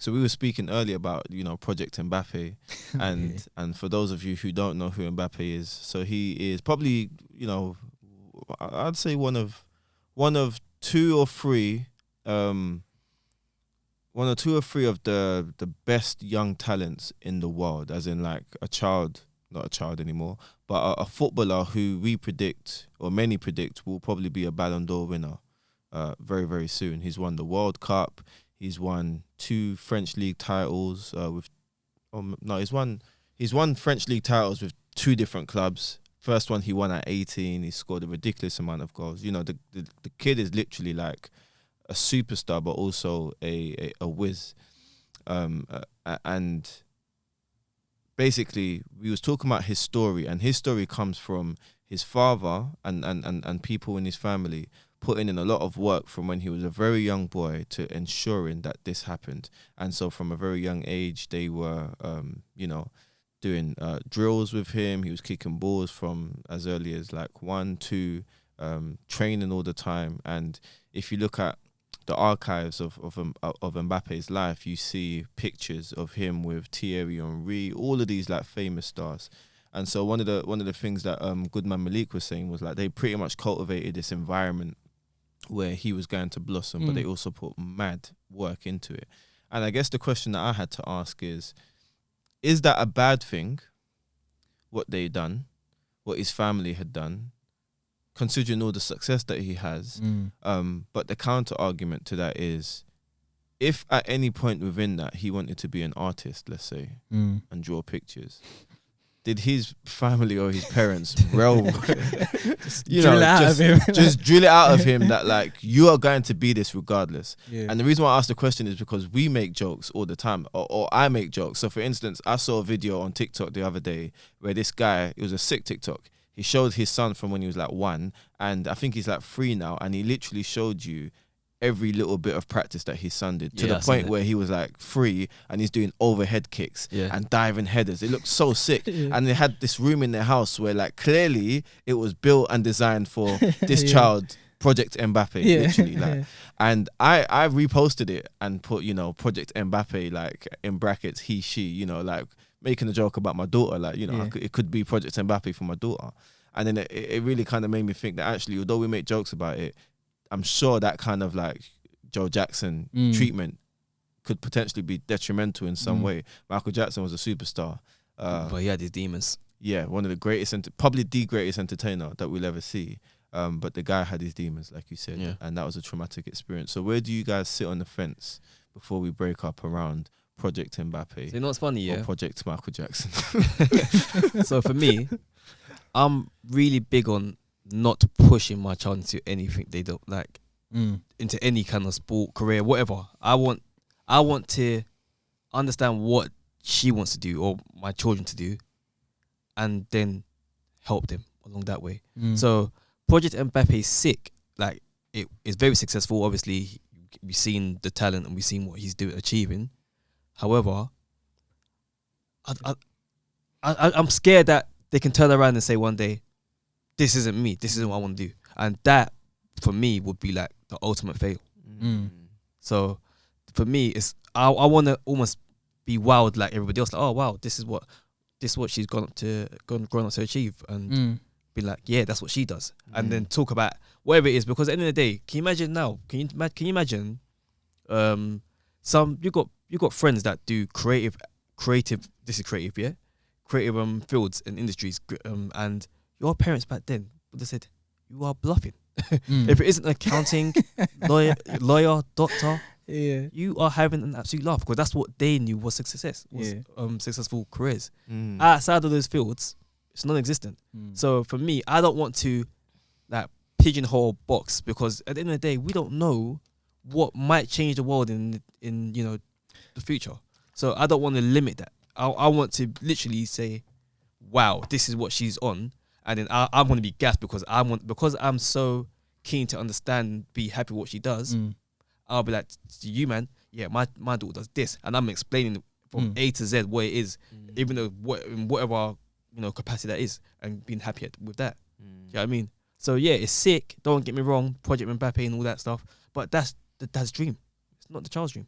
So we were speaking earlier about, you know, Project Mbappe, and for those of you who don't know who Mbappe is, so he is probably, you know, I'd say one of two or three of the best young talents in the world, as in like not a child anymore, but a footballer who we predict, or many predict, will probably be a Ballon d'Or winner very, very soon. He's won the World Cup. He's won 2 French league titles he's won French league titles with 2 different clubs. First one he won at 18. He scored a ridiculous amount of goals. You know, the kid is literally like a superstar, but also a whiz. And basically, we was talking about his story, and his story comes from his father and people in his family putting in a lot of work from when he was a very young boy to ensuring that this happened. And so from a very young age, they were, you know, doing drills with him. He was kicking balls from as early as like 1, 2, training all the time. And if you look at the archives of Mbappe's life, you see pictures of him with Thierry Henry, all of these like famous stars. And so one of the things that Goodman Malik was saying was like they pretty much cultivated this environment where he was going to blossom, but they also put mad work into it. And I guess the question that I had to ask is that a bad thing, what they done, what his family had done, considering all the success that he has? But the counter argument to that is, if at any point within that he wanted to be an artist, let's say, and draw pictures, did his family or his parents just drill it out of him that like you are going to be this regardless? And the reason why I asked the question is because we make jokes all the time, or I make jokes. So for instance, I saw a video on TikTok the other day where this guy, it was a sick TikTok, he showed his son from when he was like 1, and I think he's like 3 now, and he literally showed you every little bit of practice that his son did, to the point where he was like 3 and he's doing overhead kicks and diving headers. It looked so sick. And they had this room in their house where like clearly it was built and designed for this child, Project Mbappe, literally. Like, and I reposted it and put, you know, Project Mbappe, like in brackets, he, she, you know, like making a joke about my daughter, like, you know, it could be Project Mbappe for my daughter. And then it really kind of made me think that actually, although we make jokes about it, I'm sure that kind of like Joe Jackson treatment could potentially be detrimental in some way. Michael Jackson was a superstar. But he had his demons. Yeah, one of the greatest, probably the greatest entertainer that we'll ever see. But the guy had his demons, like you said, and that was a traumatic experience. So where do you guys sit on the fence before we break up around Project Mbappe? So you know what's funny, or Project Michael Jackson? So for me, I'm really big on not pushing my child into anything they don't like, into any kind of sport, career, whatever. I want to understand what she wants to do or my children to do, and then help them along that way. So Project Mbappe is sick. Like, it is very successful. Obviously, we've seen the talent and we've seen what he's achieving. However, I'm scared that they can turn around and say one day, this isn't me, this isn't what I want to do. And that, for me, would be like the ultimate fail. So, for me, it's I want to almost be wild like everybody else. Like, oh, wow, this is what she's grown up to achieve. And be like, yeah, that's what she does. And then talk about whatever it is. Because at the end of the day, can you imagine now? Can you imagine you got friends that do creative, this is creative, yeah? Creative fields and industries, and your parents back then would have said, you are bluffing. If it isn't accounting, lawyer, doctor, you are having an absolute laugh, because that's what they knew was success, successful careers. Outside of those fields, it's non-existent. So for me, I don't want to like pigeonhole box, because at the end of the day, we don't know what might change the world in you know, the future. So I don't want to limit that. I want to literally say, wow, this is what she's on, and then I want to be gassed because I'm so keen to understand, be happy with what she does. I'll be like, to you, man, yeah, my daughter does this, and I'm explaining from A to Z what it is, even though whatever, you know, capacity that is, and being happy with that. You know what I mean? So yeah, it's sick. Don't get me wrong, Project Mbappe and all that stuff, but that's the dad's dream. It's not the child's dream.